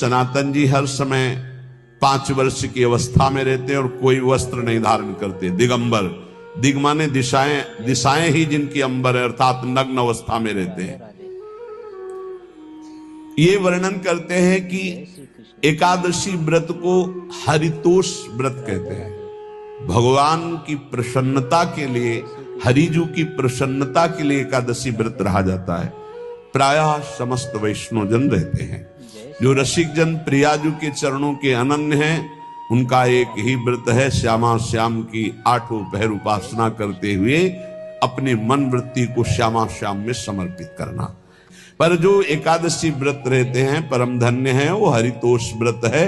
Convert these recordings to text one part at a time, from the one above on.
सनातन जी हर समय 5 वर्ष की अवस्था में रहते और कोई वस्त्र नहीं धारण करते, दिगंबर। दिग माने दिशाएं, दिशाएं ही जिनकी अंबर है, अर्थात नग्न अवस्था में रहते हैं। ये वर्णन करते हैं कि एकादशी व्रत को हरितोष व्रत कहते हैं। भगवान की प्रसन्नता के लिए, हरिजू की प्रसन्नता के लिए एकादशी व्रत रहा जाता है। प्रायः समस्त वैष्णव जन रहते हैं। जो रसिक जन प्रियाजू के चरणों के अनन्य हैं, उनका एक ही व्रत है, श्यामा श्याम की 8 पहर उपासना करते हुए अपने मन वृत्ति को श्यामा श्याम में समर्पित करना। पर जो एकादशी व्रत रहते हैं परम धन्य है, वो हरितोष व्रत है।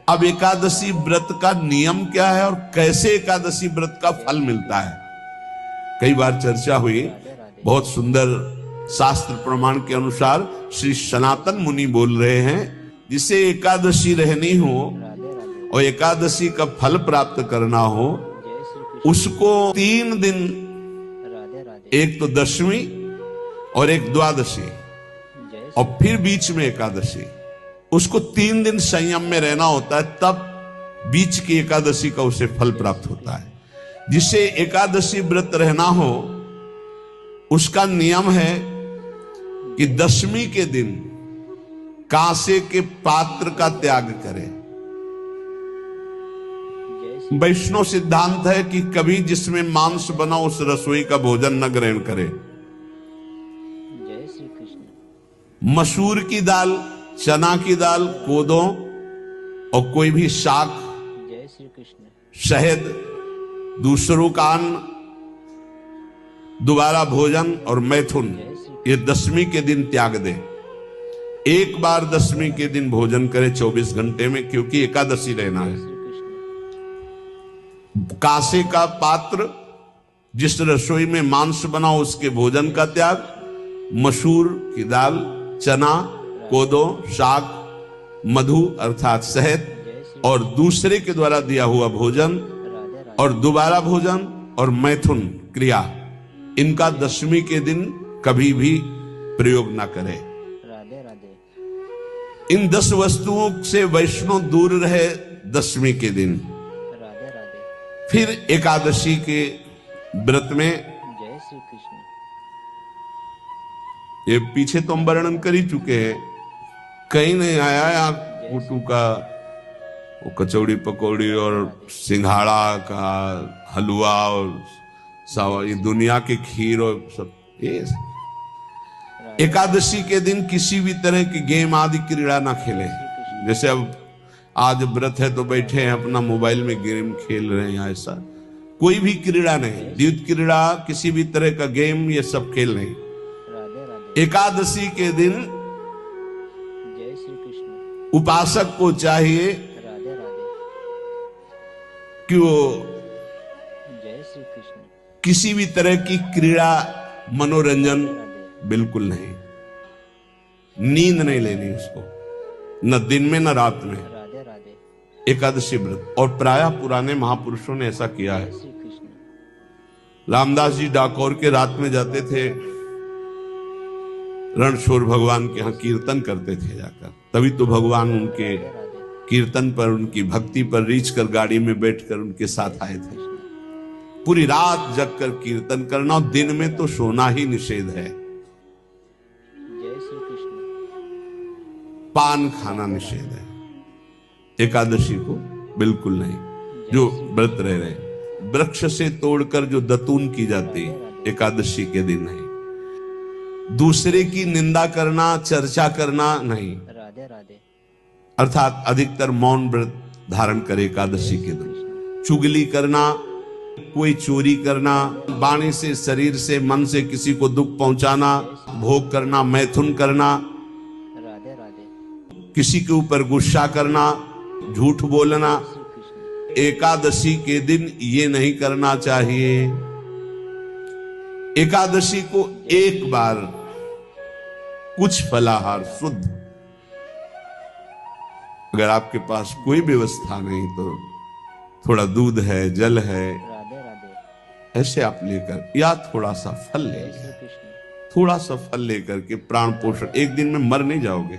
अब एकादशी व्रत का नियम क्या है और कैसे एकादशी व्रत का फल मिलता है, कई बार चर्चा हुई। बहुत सुंदर शास्त्र प्रमाण के अनुसार श्री सनातन मुनि बोल रहे हैं, जिसे एकादशी रहनी हो और एकादशी का फल प्राप्त करना हो, उसको 3 दिन, एक तो दशमी और एक द्वादशी और फिर बीच में एकादशी, उसको 3 दिन संयम में रहना होता है, तब बीच की एकादशी का उसे फल प्राप्त होता है। जिसे एकादशी व्रत रहना हो उसका नियम है कि दशमी के दिन कांसे के पात्र का त्याग करें। वैष्णव सिद्धांत है कि कभी जिसमें मांस बना उस रसोई का भोजन न ग्रहण करे। मसूर की दाल, चना की दाल, कोदों और कोई भी शाक, शहद, दूसरों का अन्न, दोबारा भोजन और मैथुन, ये दशमी के दिन त्याग दे। एक बार दशमी के दिन भोजन करे 24 घंटे में, क्योंकि एकादशी रहना है। कांसे का पात्र, जिस रसोई में मांस बना उसके भोजन का त्याग, मसूर की दाल, चना, कोदो, शाक, मधु अर्थात शहद और दूसरे के द्वारा दिया हुआ भोजन और दोबारा भोजन और मैथुन क्रिया, इनका दशमी के दिन कभी भी प्रयोग ना करें। इन 10 वस्तुओं से वैष्णव दूर रहे दशमी के दिन। फिर एकादशी के व्रत में, ये पीछे तो हम वर्णन कर ही चुके हैं, कहीं नहीं आया यहाँ कुटू का वो कचौड़ी पकौड़ी और सिंघाड़ा का हलवा और ये दुनिया के खीर और सब। ये एकादशी के दिन किसी भी तरह की गेम आदि क्रीड़ा ना खेले। जैसे अब आज व्रत है तो बैठे हैं अपना मोबाइल में गेम खेल रहे हैं, ऐसा कोई भी क्रीड़ा नहीं, द्यूत क्रीड़ा, किसी भी तरह का गेम, ये सब खेल नहीं। एकादशी के दिन उपासक को चाहिए कि वो किसी भी तरह की क्रीड़ा, मनोरंजन बिल्कुल नहीं, नींद नहीं लेनी उसको, न दिन में न रात में। एकादशी व्रत, और प्रायः पुराने महापुरुषों ने ऐसा किया है। रामदास जी डाकोर के रात में जाते थे, रणछोड़ भगवान के यहाँ कीर्तन करते थे जाकर, तभी तो भगवान उनके कीर्तन पर, उनकी भक्ति पर रीछ कर गाड़ी में बैठकर उनके साथ आए थे। पूरी रात जग कर कीर्तन करना, और दिन में तो सोना ही निषेध है। पान खाना निषेध है, एकादशी को बिल्कुल नहीं। जो व्रत रह रहे, वृक्ष से तोड़कर जो दतून की जाती है, एकादशी के दिन नहीं। दूसरे की निंदा करना, चर्चा करना नहीं, अर्थात अधिकतर मौन व्रत धारण करे एकादशी के दिन। चुगली करना, कोई चोरी करना, वाणी से, शरीर से, मन से किसी को दुख पहुंचाना, भोग करना, मैथुन करना, किसी के ऊपर गुस्सा करना, झूठ बोलना, एकादशी के दिन ये नहीं करना चाहिए। एकादशी को एक बार कुछ फलाहार शुद्ध, अगर आपके पास कोई व्यवस्था नहीं तो थोड़ा दूध है, जल है, ऐसे आप लेकर, या थोड़ा सा फल ले, थोड़ा सा फल लेकर के प्राण पोषण, एक दिन में मर नहीं जाओगे,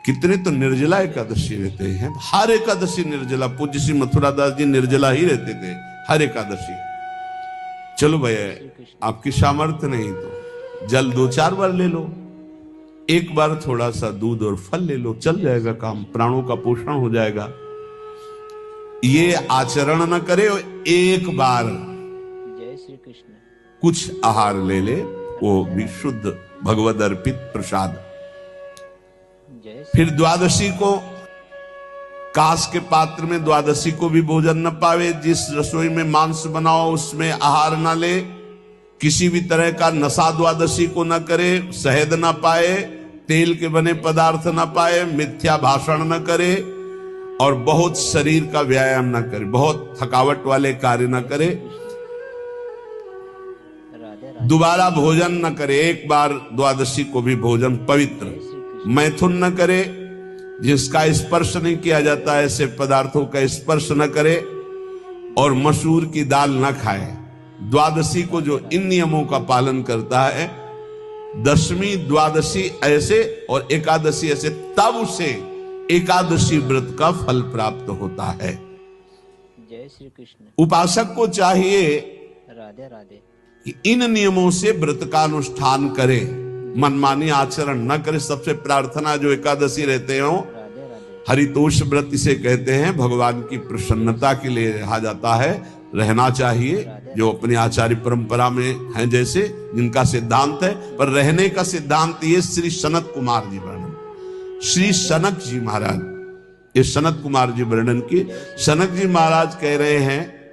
कितने तो निर्जला एकादशी रहते हैं, हर एकादशी निर्जला। पूज्य श्री मथुरा दास जी निर्जला ही रहते थे हर एकादशी। चलो भैया आपकी सामर्थ्य नहीं तो जल 2-4 बार ले लो, एक बार थोड़ा सा दूध और फल ले लो, चल जाएगा काम, प्राणों का पोषण हो जाएगा। ये आचरण न करे, एक बार जय श्री कृष्ण कुछ आहार ले ले, वो भी शुद्ध भगवद अर्पित प्रसाद। फिर द्वादशी को कांस के पात्र में द्वादशी को भी भोजन न पावे। जिस रसोई में मांस बनाओ उसमें आहार न ले, किसी भी तरह का नशा द्वादशी को न करे, शहद न पाए, तेल के बने पदार्थ न पाए, मिथ्या भाषण न करे और बहुत शरीर का व्यायाम न करे, बहुत थकावट वाले कार्य न करे, दोबारा भोजन न करे। एक बार द्वादशी को भी भोजन पवित्र, मैथुन न करे, जिसका स्पर्श नहीं किया जाता ऐसे पदार्थों का स्पर्श न करे, और मसूर की दाल न खाए। द्वादशी को जो इन नियमों का पालन करता है, दशमी द्वादशी ऐसे और एकादशी ऐसे, तब उसे एकादशी व्रत का फल प्राप्त होता है। जय श्री कृष्ण। उपासक को चाहिए राधे राधे कि इन नियमों से व्रत का अनुष्ठान करे, मनमानी आचरण न करे। सबसे प्रार्थना जो एकादशी रहते हो, हरितोष व्रत इसे कहते हैं, भगवान की प्रसन्नता के लिए रहा जाता है, रहना चाहिए। जो अपनी आचार्य परंपरा में हैं, जैसे जिनका सिद्धांत है, पर रहने का सिद्धांत ये श्री सनत कुमार जी वर्णन, श्री सनक जी महाराज, ये सनत कुमार जी वर्णन की। सनक जी महाराज कह रहे हैं,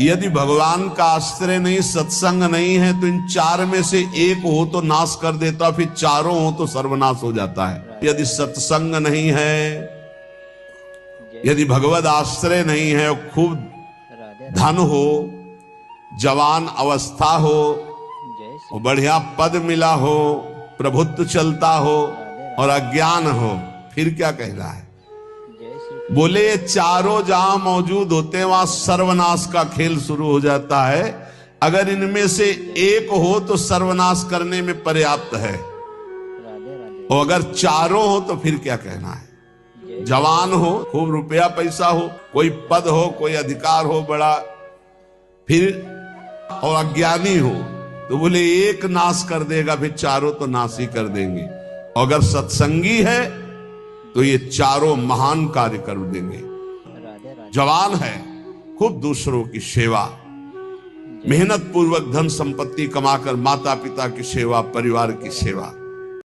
यदि भगवान का आश्रय नहीं, सत्संग नहीं है, तो इन 4 में से एक हो तो नाश कर देता, फिर चारों हो तो सर्वनाश हो जाता है। यदि सत्संग नहीं है, यदि भगवद आश्रय नहीं है, खूब धन हो, जवान अवस्था हो, बढ़िया पद मिला हो, प्रभुत्व चलता हो और अज्ञान हो, फिर क्या कह रहा है? बोले ये चारों जहां मौजूद होते हैं वहां सर्वनाश का खेल शुरू हो जाता है। अगर इनमें से एक हो तो सर्वनाश करने में पर्याप्त है, और अगर चारों हो तो फिर क्या कहना है? जवान हो, खूब रुपया पैसा हो, कोई पद हो, कोई अधिकार हो बड़ा, फिर और अज्ञानी हो, तो बोले एक नाश कर देगा, फिर चारों तो नाश ही कर देंगे। अगर सत्संगी है तो ये चारों महान कार्य कर देंगे। जवान है, खूब दूसरों की सेवा, मेहनत पूर्वक धन संपत्ति कमाकर माता पिता की सेवा, परिवार की सेवा,